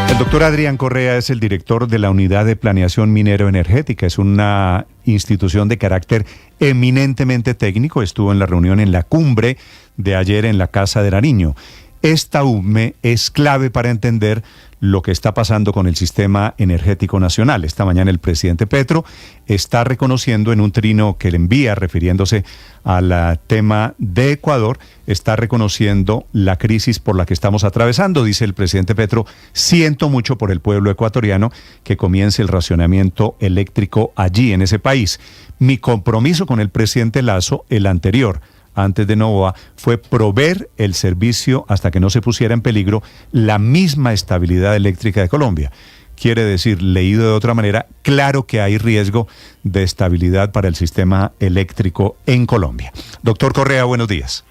El doctor Adrián Correa es el director de la Unidad de Planeación Minero-Energética. Es una institución de carácter eminentemente técnico. Estuvo en la reunión en la cumbre de ayer en la Casa de Nariño. Esta UPME es clave para entender lo que está pasando con el sistema energético nacional. Esta mañana el presidente Petro está reconociendo en un trino que le envía, refiriéndose al tema de Ecuador, está reconociendo la crisis por la que estamos atravesando. Dice el presidente Petro: siento mucho por el pueblo ecuatoriano que comience el racionamiento eléctrico allí, en ese país. Mi compromiso con el presidente Lasso, el anterior, antes de Novoa, fue proveer el servicio hasta que no se pusiera en peligro la misma estabilidad eléctrica de Colombia. Quiere decir, leído de otra manera, claro que hay riesgo de estabilidad para el sistema eléctrico en Colombia. Doctor Correa, buenos días.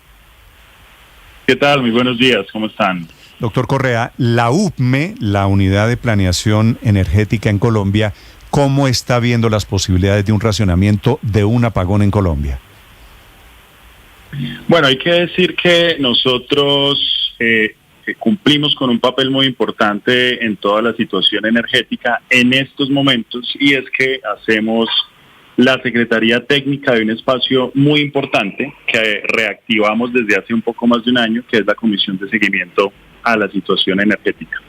¿Qué tal? Muy buenos días, ¿cómo están? Doctor Correa, la UPME, la Unidad de Planeación Energética en Colombia, ¿cómo está viendo las posibilidades de un racionamiento, de un apagón en Colombia? Bueno, hay que decir que nosotros cumplimos con un papel muy importante en toda la situación energética en estos momentos, y es que hacemos la Secretaría Técnica de un espacio muy importante que reactivamos desde hace un poco más de un año, que es la Comisión de Seguimiento a la Situación Energética.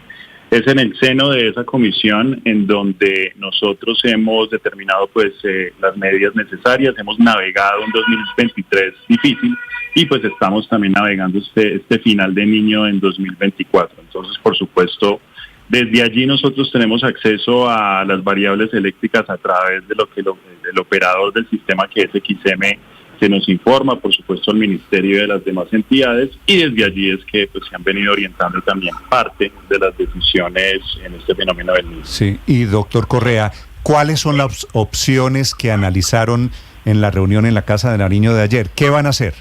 Es en el seno de esa comisión en donde nosotros hemos determinado las medidas necesarias. Hemos navegado un 2023 difícil y pues estamos también navegando este final de niño en 2024. Entonces, por supuesto, desde allí nosotros tenemos acceso a las variables eléctricas a través de lo que el operador del sistema, que es XM, se nos informa, por supuesto, al Ministerio y de las demás entidades, y desde allí es que se han venido orientando también parte de las decisiones en este fenómeno del niño. Sí, y doctor Correa, ¿cuáles son las opciones que analizaron en la reunión en la Casa de Nariño de ayer? ¿Qué van a hacer?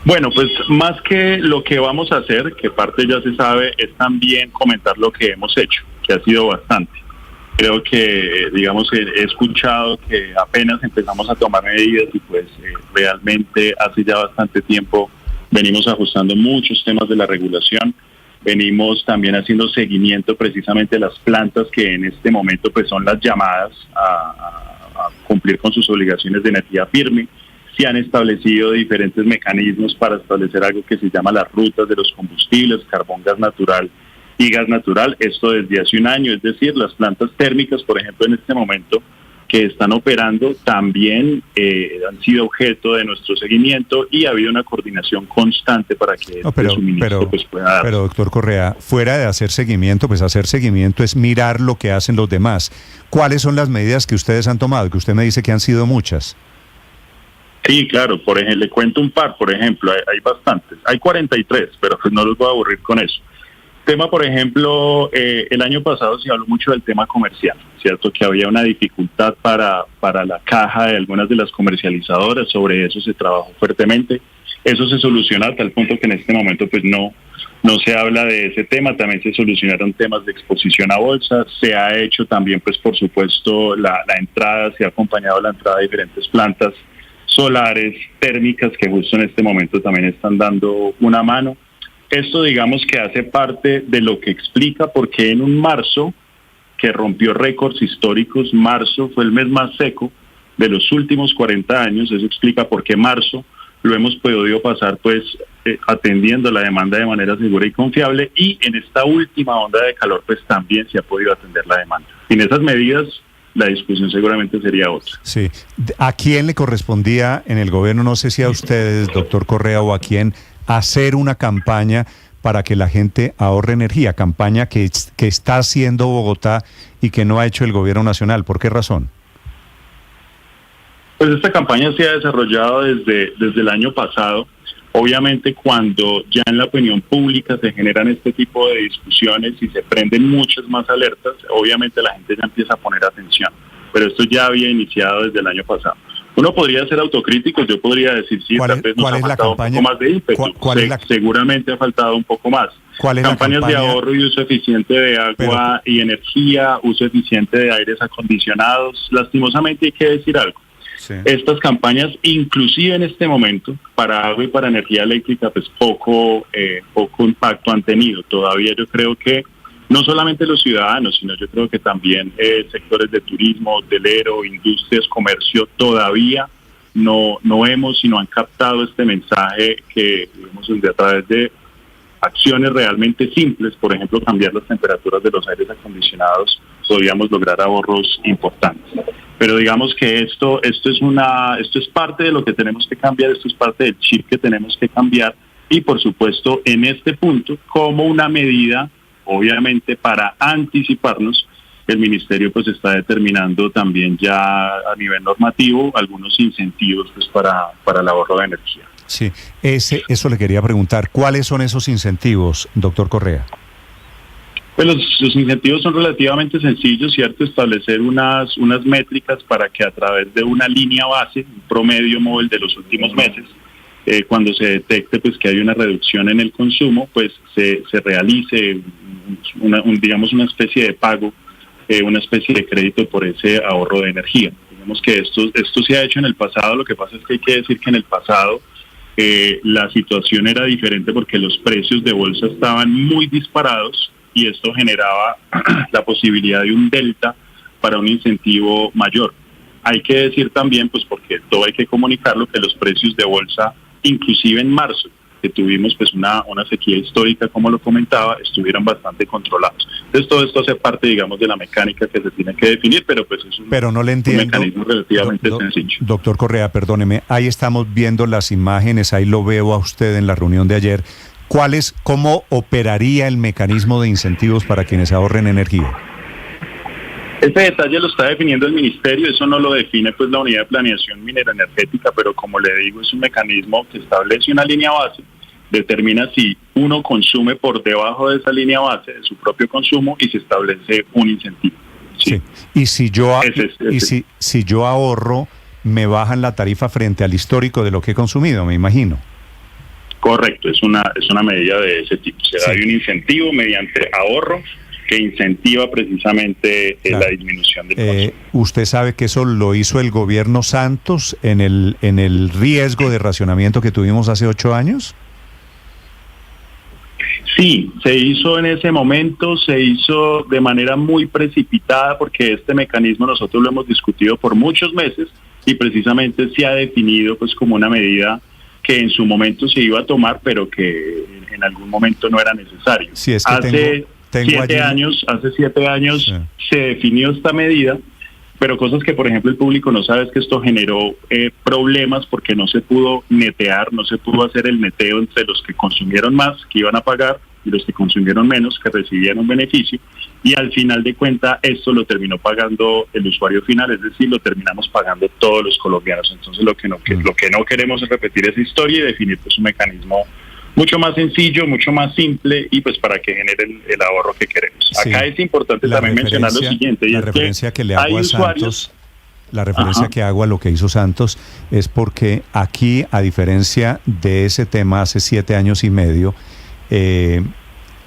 Bueno, pues más que lo que vamos a hacer, que parte ya se sabe, es también comentar lo que hemos hecho, que ha sido bastante. Creo que, he escuchado que apenas empezamos a tomar medidas y realmente hace ya bastante tiempo venimos ajustando muchos temas de la regulación. Venimos también haciendo seguimiento precisamente de las plantas que en este momento son las llamadas a cumplir con sus obligaciones de energía firme. Se han establecido diferentes mecanismos para establecer algo que se llama las rutas de los combustibles, carbón, gas natural y gas natural, esto desde hace un año. Es decir, las plantas térmicas, por ejemplo, en este momento que están operando, también han sido objeto de nuestro seguimiento y ha habido una coordinación constante para que el suministro pueda dar. Pero, doctor Correa, fuera de hacer seguimiento, hacer seguimiento es mirar lo que hacen los demás. ¿Cuáles son las medidas que ustedes han tomado? Que usted me dice que han sido muchas. Sí, claro, por ejemplo, le cuento un par, por ejemplo, hay bastantes, hay 43, pero no los voy a aburrir con eso. Tema, por ejemplo, el año pasado se habló mucho del tema comercial, ¿cierto? Que había una dificultad para la caja de algunas de las comercializadoras. Sobre eso se trabajó fuertemente. Eso se solucionó a tal punto que en este momento no se habla de ese tema. También se solucionaron temas de exposición a bolsa. Se ha hecho también, por supuesto, la entrada, se ha acompañado la entrada de diferentes plantas solares, térmicas, que justo en este momento también están dando una mano. Esto que hace parte de lo que explica por qué en un marzo que rompió récords históricos, marzo fue el mes más seco de los últimos 40 años, eso explica por qué marzo lo hemos podido pasar atendiendo la demanda de manera segura y confiable, y en esta última onda de calor también se ha podido atender la demanda. Sin esas medidas la discusión seguramente sería otra. Sí. ¿A quién le correspondía en el gobierno, no sé si a ustedes, doctor Correa, o a quién, hacer una campaña para que la gente ahorre energía? Campaña que está haciendo Bogotá y que no ha hecho el gobierno nacional. ¿Por qué razón? Pues esta campaña se ha desarrollado desde el año pasado. Obviamente, cuando ya en la opinión pública se generan este tipo de discusiones y se prenden muchas más alertas, obviamente la gente ya empieza a poner atención. Pero esto ya había iniciado desde el año pasado. Uno podría ser autocrítico, yo podría decir, sí, tal vez nos ha faltado un poco más de ímpetu. Seguramente ha faltado un poco más. Campañas de ahorro y uso eficiente de agua y energía, uso eficiente de aires acondicionados. Lastimosamente hay que decir algo. Estas campañas, inclusive en este momento, para agua y para energía eléctrica, pues poco impacto han tenido. Todavía yo creo que no solamente los ciudadanos, sino yo creo que también sectores de turismo, hotelero, industrias, comercio, todavía no vemos y no han captado este mensaje que vemos a través de acciones realmente simples, por ejemplo, cambiar las temperaturas de los aires acondicionados, podríamos lograr ahorros importantes. Pero digamos que esto es parte de lo que tenemos que cambiar, esto es parte del chip que tenemos que cambiar y, por supuesto, en este punto, como una medida, obviamente, para anticiparnos, el Ministerio pues está determinando también ya a nivel normativo algunos incentivos pues para el ahorro de energía. Sí, eso le quería preguntar. ¿Cuáles son esos incentivos, doctor Correa? Pues los incentivos son relativamente sencillos, ¿cierto? Establecer unas métricas para que a través de una línea base, un promedio móvil de los últimos meses, cuando se detecte pues que hay una reducción en el consumo, pues se realice una especie de pago, una especie de crédito por ese ahorro de energía. Digamos que esto se ha hecho en el pasado, lo que pasa es que hay que decir que en el pasado la situación era diferente porque los precios de bolsa estaban muy disparados y esto generaba la posibilidad de un delta para un incentivo mayor. Hay que decir también, pues porque todo hay que comunicarlo, que los precios de bolsa, inclusive en marzo, que tuvimos pues una sequía histórica, como lo comentaba, estuvieron bastante controlados. Entonces todo esto hace parte, digamos, de la mecánica que se tiene que definir, pero pues es un mecanismo relativamente sencillo. Doctor Correa, perdóneme, ahí estamos viendo las imágenes, ahí lo veo a usted en la reunión de ayer. ¿Cómo operaría el mecanismo de incentivos para quienes ahorren energía? Este detalle lo está definiendo el Ministerio, eso no lo define pues la Unidad de Planeación Minera Energética, pero como le digo, es un mecanismo que establece una línea base, determina si uno consume por debajo de esa línea base de su propio consumo y se establece un incentivo. Sí. Y si yo ahorro, me bajan la tarifa frente al histórico de lo que he consumido, me imagino. Correcto, es una medida de ese tipo. Se da un incentivo mediante ahorro que incentiva precisamente la disminución del consumo. ¿Usted sabe que eso lo hizo el gobierno Santos en el riesgo de racionamiento que tuvimos hace 8 años? Sí, se hizo en ese momento, se hizo de manera muy precipitada porque este mecanismo nosotros lo hemos discutido por muchos meses y precisamente se ha definido pues como una medida que en su momento se iba a tomar, pero que en algún momento no era necesario. Sí, es que hace 7 años sí, se definió esta medida, pero cosas que, por ejemplo, el público no sabe es que esto generó problemas porque no se pudo netear, no se pudo hacer el neteo entre los que consumieron más, que iban a pagar, y los que consumieron menos, que recibían un beneficio, y al final de cuentas esto lo terminó pagando el usuario final, es decir, lo terminamos pagando todos los colombianos. Entonces lo que no queremos es repetir esa historia y definir pues un mecanismo mucho más sencillo, mucho más simple y pues para que genere el ahorro que queremos. Sí. Acá es importante también mencionar lo siguiente, y la es referencia que le hay hago a usuarios... Santos. La referencia que hago a lo que hizo Santos es porque aquí, a diferencia de ese tema hace 7 años y medio,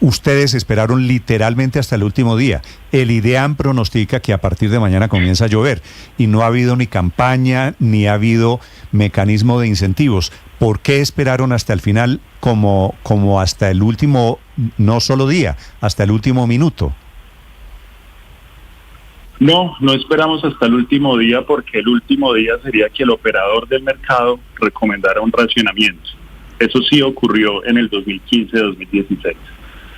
ustedes esperaron literalmente hasta el último día. El IDEAM pronostica que a partir de mañana comienza a llover y no ha habido ni campaña ni ha habido mecanismo de incentivos. ¿Por qué esperaron hasta el final como hasta el último, no solo día, hasta el último minuto? No esperamos hasta el último día porque el último día sería que el operador del mercado recomendara un racionamiento. Eso sí ocurrió en el 2015-2016.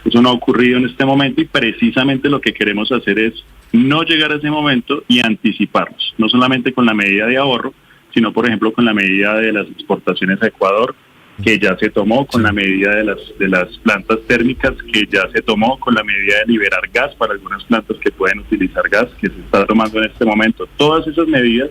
Eso no ha ocurrido en este momento y precisamente lo que queremos hacer es no llegar a ese momento y anticiparnos, no solamente con la medida de ahorro, sino por ejemplo con la medida de las exportaciones a Ecuador, que ya se tomó, con la medida de las plantas térmicas, que ya se tomó, con la medida de liberar gas para algunas plantas que pueden utilizar gas, que se está tomando en este momento. Todas esas medidas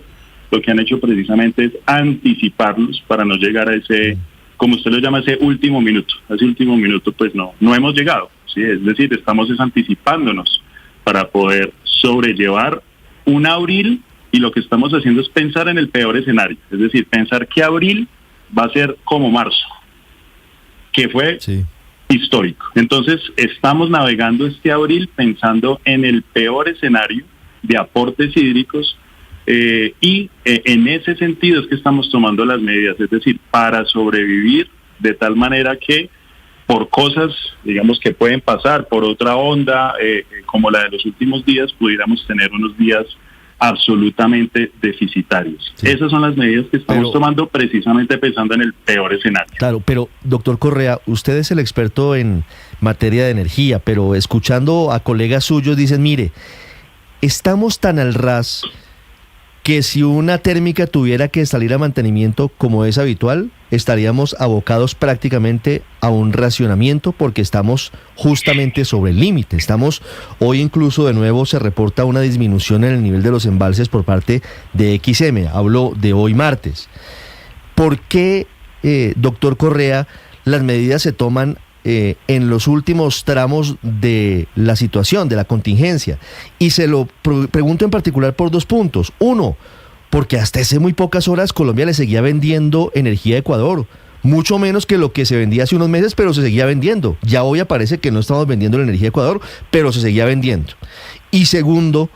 lo que han hecho precisamente es anticiparnos para no llegar a ese, como usted lo llama, ese último minuto. A ese último minuto pues no hemos llegado, ¿sí? Es decir, estamos anticipándonos para poder sobrellevar un abril y lo que estamos haciendo es pensar en el peor escenario, es decir, pensar que abril va a ser como marzo, que fue histórico. Entonces, estamos navegando este abril pensando en el peor escenario de aportes hídricos En ese sentido es que estamos tomando las medidas, es decir, para sobrevivir de tal manera que por cosas, digamos, que pueden pasar, por otra onda, como la de los últimos días, pudiéramos tener unos días absolutamente deficitarios. Sí. Esas son las medidas que estamos tomando precisamente pensando en el peor escenario. Claro, pero doctor Correa, usted es el experto en materia de energía, pero escuchando a colegas suyos dicen, mire, estamos tan al ras que si una térmica tuviera que salir a mantenimiento como es habitual, estaríamos abocados prácticamente a un racionamiento porque estamos justamente sobre el límite. Hoy incluso de nuevo se reporta una disminución en el nivel de los embalses por parte de XM, hablo de hoy martes. ¿Por qué, doctor Correa, las medidas se toman en los últimos tramos de la situación, de la contingencia? Y se lo pregunto en particular por 2 puntos. Uno, porque hasta hace muy pocas horas Colombia le seguía vendiendo energía a Ecuador, mucho menos que lo que se vendía hace unos meses, pero se seguía vendiendo. Ya hoy aparece que no estamos vendiendo la energía a Ecuador, pero se seguía vendiendo. Y segundo,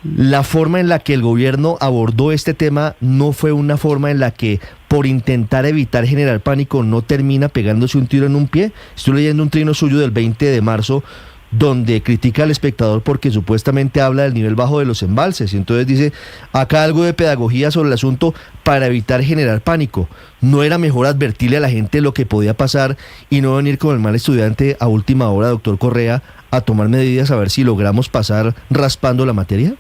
la forma en la que el gobierno abordó este tema no fue una forma en la que, por intentar evitar generar pánico, no termina pegándose un tiro en un pie. Estoy leyendo un trino suyo del 20 de marzo donde critica al espectador porque supuestamente habla del nivel bajo de los embalses y entonces dice, acá algo de pedagogía sobre el asunto para evitar generar pánico. ¿No era mejor advertirle a la gente lo que podía pasar y no venir como el mal estudiante a última hora, doctor Correa, a tomar medidas a ver si logramos pasar raspando la materia?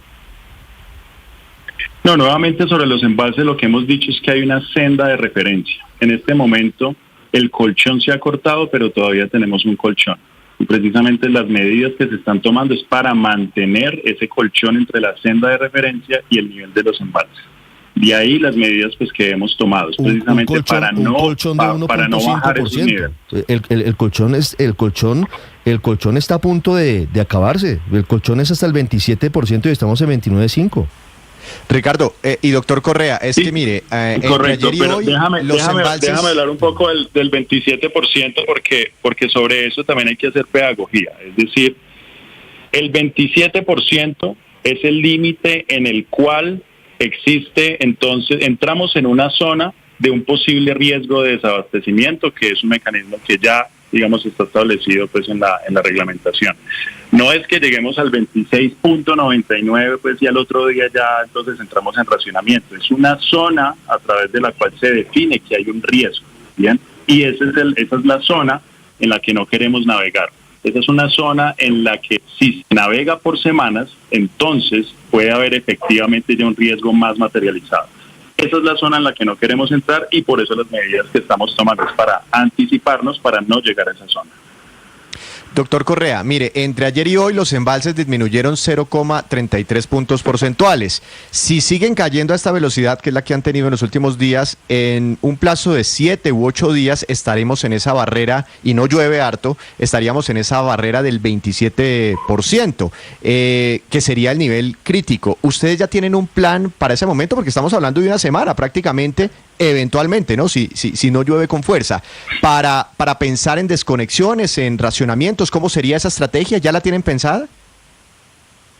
No, nuevamente sobre los embalses lo que hemos dicho es que hay una senda de referencia. En este momento el colchón se ha cortado, pero todavía tenemos un colchón. Y precisamente las medidas que se están tomando es para mantener ese colchón entre la senda de referencia y el nivel de los embalses. De ahí las medidas pues que hemos tomado, es precisamente para no bajar ese nivel. El colchón está a punto de acabarse. El colchón es hasta el 27% y estamos en 29.5%. Ricardo, y doctor Correa, es sí, que mire, correcto, pero déjame hablar un poco del 27% porque sobre eso también hay que hacer pedagogía. Es decir, el 27% es el límite en el cual existe, entonces entramos en una zona de un posible riesgo de desabastecimiento, que es un mecanismo que ya, digamos, está establecido pues en la reglamentación. No es que lleguemos al 26.99 pues y al otro día ya entonces entramos en racionamiento. Es una zona a través de la cual se define que hay un riesgo, ¿bien? Y esa es la zona en la que no queremos navegar. Esa es una zona en la que si se navega por semanas, entonces puede haber efectivamente ya un riesgo más materializado. Esa es la zona en la que no queremos entrar y por eso las medidas que estamos tomando es para anticiparnos, para no llegar a esa zona. Doctor Correa, mire, entre ayer y hoy los embalses disminuyeron 0,33 puntos porcentuales. Si siguen cayendo a esta velocidad, que es la que han tenido en los últimos días, en un plazo de 7 u 8 días estaremos en esa barrera, y no llueve harto, estaríamos en esa barrera del 27%, que sería el nivel crítico. ¿Ustedes ya tienen un plan para ese momento? Porque estamos hablando de una semana prácticamente, eventualmente, ¿no? Si no llueve con fuerza, para pensar en desconexiones, en racionamientos, ¿cómo sería esa estrategia? ¿Ya la tienen pensada?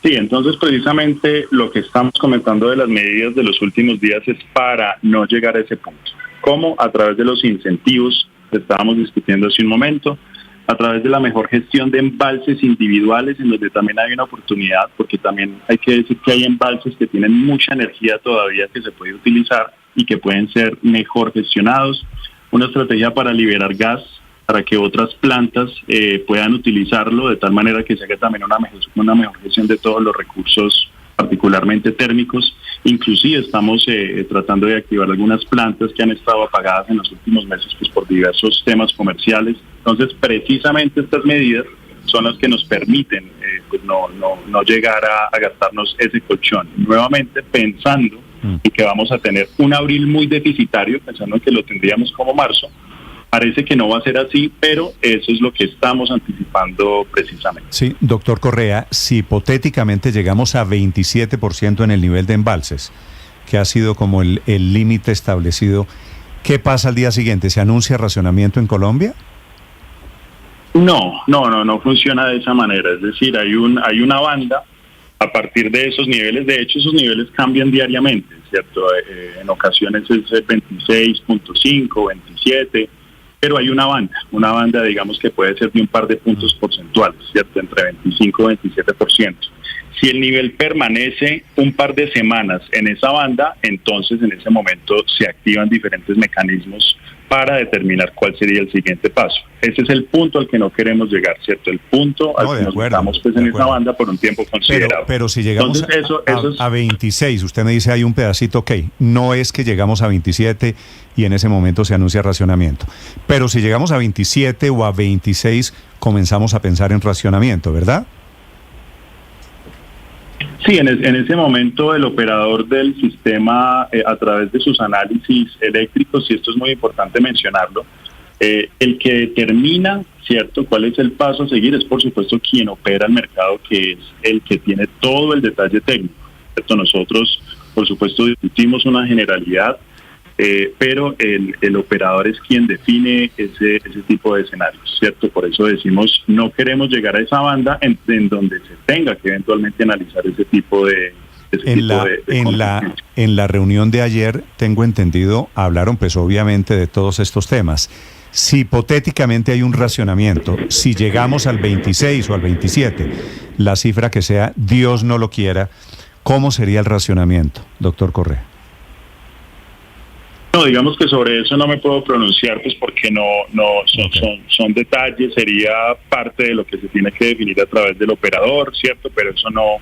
Sí, entonces precisamente lo que estamos comentando de las medidas de los últimos días es para no llegar a ese punto. ¿Cómo? A través de los incentivos que estábamos discutiendo hace un momento, a través de la mejor gestión de embalses individuales en donde también hay una oportunidad, porque también hay que decir que hay embalses que tienen mucha energía todavía que se puede utilizar y que pueden ser mejor gestionados, una estrategia para liberar gas, para que otras plantas puedan utilizarlo de tal manera que se haga también una mejor gestión de todos los recursos, particularmente térmicos. Inclusive estamos tratando de activar algunas plantas que han estado apagadas en los últimos meses pues, por diversos temas comerciales. Entonces, precisamente estas medidas son las que nos permiten pues no llegar a gastarnos ese colchón. Nuevamente pensando y que vamos a tener un abril muy deficitario, pensando que lo tendríamos como marzo. Parece que no va a ser así, pero eso es lo que estamos anticipando precisamente. Sí, doctor Correa, si hipotéticamente llegamos a 27% en el nivel de embalses, que ha sido como el límite establecido, ¿qué pasa al día siguiente? ¿Se anuncia racionamiento en Colombia? No funciona de esa manera. Es decir, hay una banda a partir de esos niveles. De hecho, esos niveles cambian diariamente, ¿cierto? En ocasiones es 26.5, 27, pero hay una banda, digamos, que puede ser de un par de puntos porcentuales, ¿cierto? Entre 25 y 27%. Si el nivel permanece un par de semanas en esa banda, entonces en ese momento se activan diferentes mecanismos para determinar cuál sería el siguiente paso. Ese es el punto al que no queremos llegar, ¿cierto? El punto al que nos estamos pues, en esa banda por un tiempo considerable. Pero si llegamos entonces, a 26, usted me dice hay un pedacito, ok, no es que llegamos a 27 y en ese momento se anuncia racionamiento. Pero si llegamos a 27 o a 26, comenzamos a pensar en racionamiento, ¿verdad? Sí, en ese momento el operador del sistema, a través de sus análisis eléctricos, y esto es muy importante mencionarlo, el que determina, ¿cierto?, cuál es el paso a seguir es por supuesto quien opera el mercado, que es el que tiene todo el detalle técnico, ¿cierto? Nosotros, por supuesto, discutimos una generalidad, pero el operador es quien define ese tipo de escenarios, ¿cierto? Por eso decimos, no queremos llegar a esa banda en donde se tenga que eventualmente analizar ese tipo de... En la reunión de ayer, tengo entendido, hablaron pues obviamente de todos estos temas. Si hipotéticamente hay un racionamiento, si llegamos al 26 o al 27, la cifra que sea, Dios no lo quiera, ¿cómo sería el racionamiento, doctor Correa? No, digamos que sobre eso no me puedo pronunciar, pues porque son detalles, sería parte de lo que se tiene que definir a través del operador, ¿cierto? Pero eso no,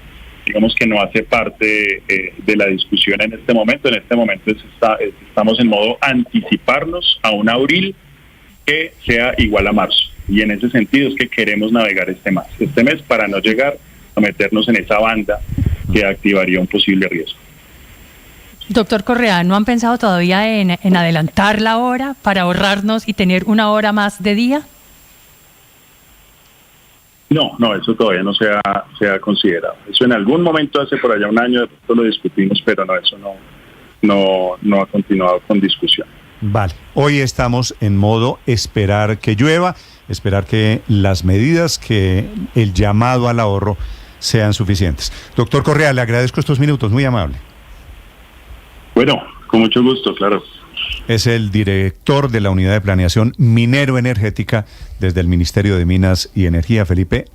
digamos que no hace parte de la discusión en este momento. En este momento estamos en modo anticiparnos a un abril que sea igual a marzo. Y en ese sentido es que queremos navegar este mes para no llegar a meternos en esa banda que activaría un posible riesgo. Doctor Correa, ¿no han pensado todavía en adelantar la hora para ahorrarnos y tener una hora más de día? No, eso todavía no se ha considerado. Eso en algún momento, hace por allá un año, lo discutimos, pero no, eso no ha continuado con discusión. Vale, hoy estamos en modo esperar que llueva, esperar que las medidas, que el llamado al ahorro sean suficientes. Doctor Correa, le agradezco estos minutos, muy amable. Bueno, con mucho gusto, claro. Es el director de la Unidad de Planeación Minero-Energética desde el Ministerio de Minas y Energía, Felipe